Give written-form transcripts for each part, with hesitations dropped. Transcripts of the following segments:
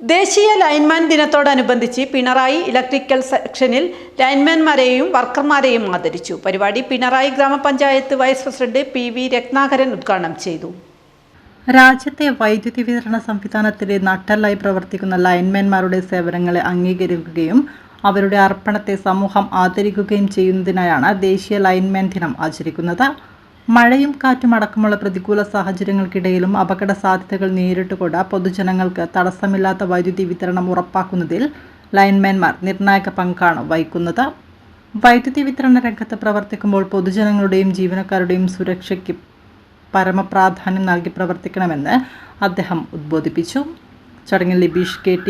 ദേശീയ ലൈൻമാൻ ദിനത്തോടനുബന്ധിച്ച് പിണറായി ഇലക്ട്രിക്കൽ സെക്ഷനിൽ ലൈൻമാൻമാരെയും വർക്കർമാരെയും ആദരിച്ചു. പരിപാടി പിണറായി ഗ്രാമപഞ്ചായത്ത് വൈസ് പ്രസിഡന്റ് പി.വി. രത്നാകരൻ ഉദ്ഘാടനം ചെയ്തു. രാജ്യത്തെ വൈദ്യുതി വിതരണ സംവിധാനത്തിലെ നട്ടെല്ലായി പ്രവർത്തിക്കുന്ന ലൈൻമാൻമാരുടെ സേവനങ്ങളെ അംഗീകരിക്കുകയും അവരുടെ അർപ്പണത്തെ സമൂഹം ആദരിക്കുകയും ചെയ്യുന്നതിനായാണ് ദേശീയ ലൈൻമാൻ ദിനം ആചരിക്കുന്നത്. മഴയും കാറ്റും അടക്കമുള്ള പ്രതികൂല സാഹചര്യങ്ങൾക്കിടയിലും അപകട സാധ്യതകൾ നേരിട്ടുകൊണ്ട് പൊതുജനങ്ങൾക്ക് തടസ്സമില്ലാത്ത വൈദ്യുതി വിതരണം ഉറപ്പാക്കുന്നതിൽ ലൈൻമാൻമാർ നിർണായക പങ്കാണ് വഹിക്കുന്നത്. വൈദ്യുതി വിതരണ രംഗത്ത് പ്രവർത്തിക്കുമ്പോൾ പൊതുജനങ്ങളുടെയും ജീവനക്കാരുടെയും സുരക്ഷയ്ക്ക് പരമപ്രാധാന്യം നൽകി പ്രവർത്തിക്കണമെന്ന് അദ്ദേഹം ഉദ്ബോധിപ്പിച്ചു. ചടങ്ങിൽ ലിബീഷ് KT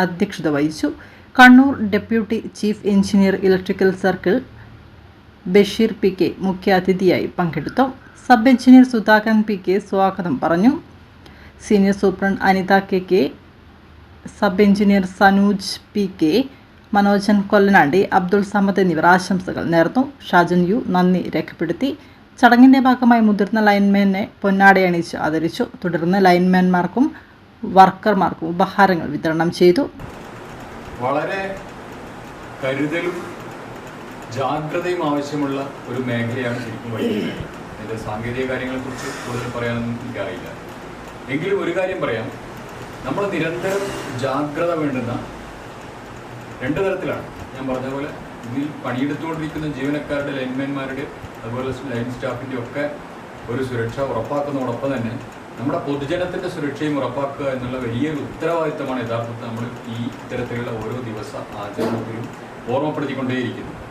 അധ്യക്ഷത വഹിച്ചു. Kannur deputy chief engineer electrical circle Basheer PK മുഖ്യാതിഥിയായി പങ്കെടുത്തു. സബ് എഞ്ചിനീയർ സുധാകരൻ PK സ്വാഗതം പറഞ്ഞു. Senior superintendent Anitha KK, sub engineer Sanooj PK, Manojan Kollanandi, Abdul Samad എന്നിവർ ആശംസകൾ നേർന്നു. ഷാജൻ U നന്ദി രേഖപ്പെടുത്തി. ചടങ്ങിൻ്റെ ഭാഗമായി മുതിർന്ന ലൈൻമാനെ പൊന്നാടയണിച്ച് ആദരിച്ചു. തുടർന്ന് ലൈൻമാൻമാർക്കും വർക്കർമാർക്കും ഉപഹാരങ്ങൾ വിതരണം ചെയ്തു. വളരെ കരുതലും ജാഗ്രതയും ആവശ്യമുള്ള ഒരു മേഖലയാണ് ശരിക്കും വൈദ്യുതി. അതിൻ്റെ സാങ്കേതിക കാര്യങ്ങളെക്കുറിച്ച് കൂടുതൽ പറയാനൊന്നും എനിക്കറിയില്ല. എങ്കിലും ഒരു കാര്യം പറയാം, നമ്മൾ നിരന്തരം ജാഗ്രത വേണ്ടുന്ന രണ്ട് തരത്തിലാണ്. ഞാൻ പറഞ്ഞ പോലെ ഇതിൽ പണിയെടുത്തുകൊണ്ടിരിക്കുന്ന ജീവനക്കാരുടെ, ലൈൻമാൻമാരുടെ, അതുപോലെ ലൈൻ സ്റ്റാഫിൻ്റെ ഒക്കെ ഒരു സുരക്ഷ ഉറപ്പാക്കുന്നതോടൊപ്പം തന്നെ നമ്മുടെ പൊതുജനത്തിൻ്റെ സുരക്ഷയും ഉറപ്പാക്കുക എന്നുള്ള വലിയൊരു ഉത്തരവാദിത്തമാണ് യഥാർത്ഥത്തിൽ നമ്മൾ ഈ ഇത്തരത്തിലുള്ള ഓരോ ദിവസ ആചരണത്തിലും ഓർമ്മപ്പെടുത്തിക്കൊണ്ടേയിരിക്കുന്നത്.